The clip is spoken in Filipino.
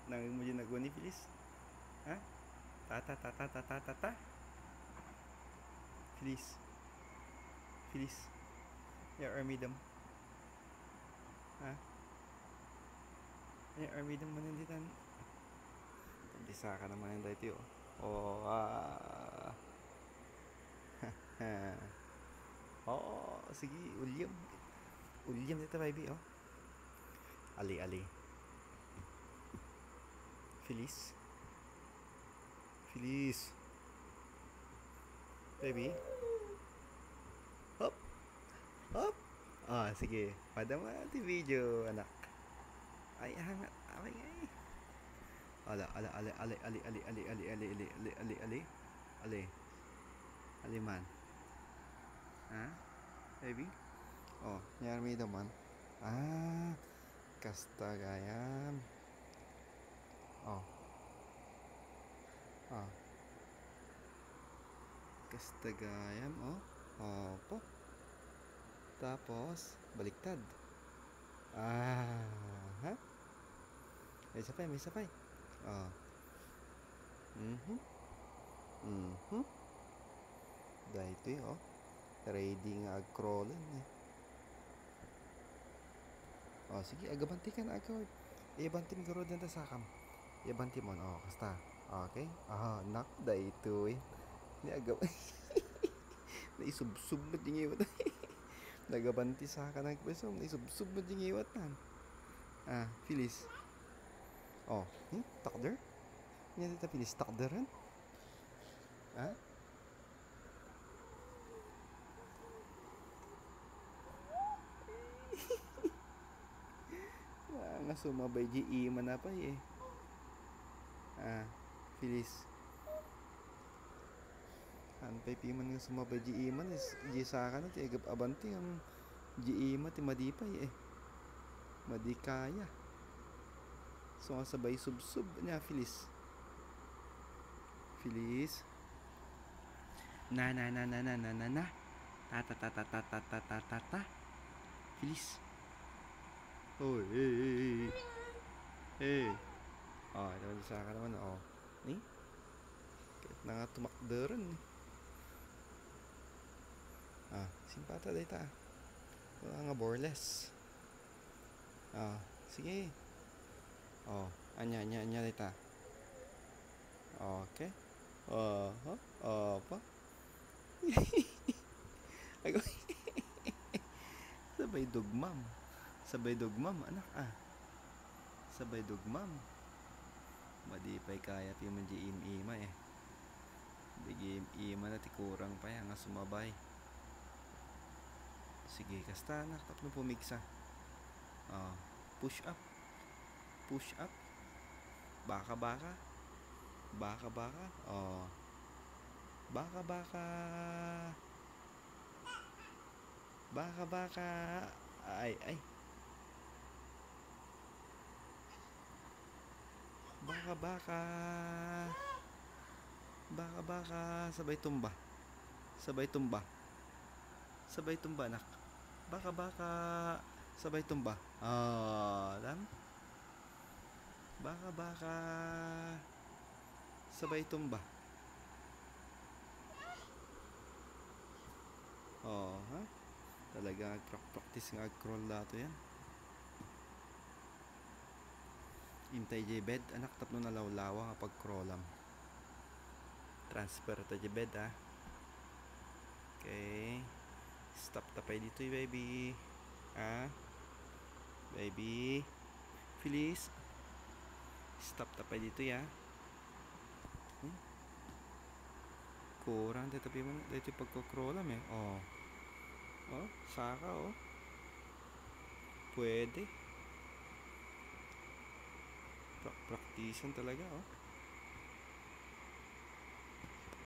Nanging mo dyan naguni, Feliz? Ha? Tata, tata, tata, tata? Feliz? Feliz? Your armidam? Ha? Your armidam mo nanditan? Bisa ka naman yung dito, oh. Oh, oh, sige, ulyam. Ulyam dito, baby, oh. Ali, ali. Feliz? Feliz? Baby? Hop! Hop! Ah, sige. Padama natin video, anak. Ay, hangat. Ay, ay. Ala, ala, ala, ali, ali, ali, ali, ali, ali, ali, ali, ali, ali, ali, ali, man. Ha? Baby? Oh, nyarmi naman. Ah, kasta gayam. Oh, oh. Kasta gayam, oh. Opo. Tapos, baliktad. Ah, ha? May sabay, may sabay. Oh. Mhm. Mhm. Dahito oh. Ready nga ag-crawlan eh. Oh, sige, agabanti ka na agad. Iabanti mo garo dyan sa sakam. Iabanti mo, oh, kasta. Okay? Ah, nak, dahito eh. Ni agab... Naisubsub mo ding iwat. Nagabanti sa ka nagpesom. Naisubsub mo ding iwat nan. Ah, Feliz. Oh, takder? Yan dito, Feliz, takderan? Ha? Nga sumabay di iman na pa eh. Ah, Feliz. Anpay piman nga sumabay di iman is di sa ka na ti agab abanti ang di ima ti madipay eh. Madikaya. So nga sabay subsub niya, Feliz. Feliz. Na na na na na na na na. Ta ta ta ta ta ta ta ta ta ta. Feliz. Oh, hey. Hey. Oh, naman sa ka naman, oh. Ni? Kahit na nga tumakdaran eh. Ah, simpata dita. Wala nga boreless. Ah, sige. Oh, anya dita. Okay. Pa. Ako. Sabay dugmam. Sabay dugmam, anak ah. Sabay dugmam. Madipay kaya ti man di ima eh. Di ima na ti kurang pa nga sumabay. Sige, kasta anak, tapno pumigsa. Oh, push up. Push up. Baka. Oh. Baka. Ay. Baka. Sabay tumba. Sabay tumba, anak. Baka. Sabay tumba. Alam? Baka. Sabay tumba. Oh, ha? Talaga practice nga crawl dato yan. Intay jay bed, anak, tapno na lawlawa kapag crawlam. Transfer to jay bed, ha? Okay. Stop tapay dito, baby. Ha? Baby. Feliz. Stop tapay dito, ya. Kurang dito mo dito pagko-crawlam eh. Oh. Oh, saka oh. Pwede. Praktisan talaga oh.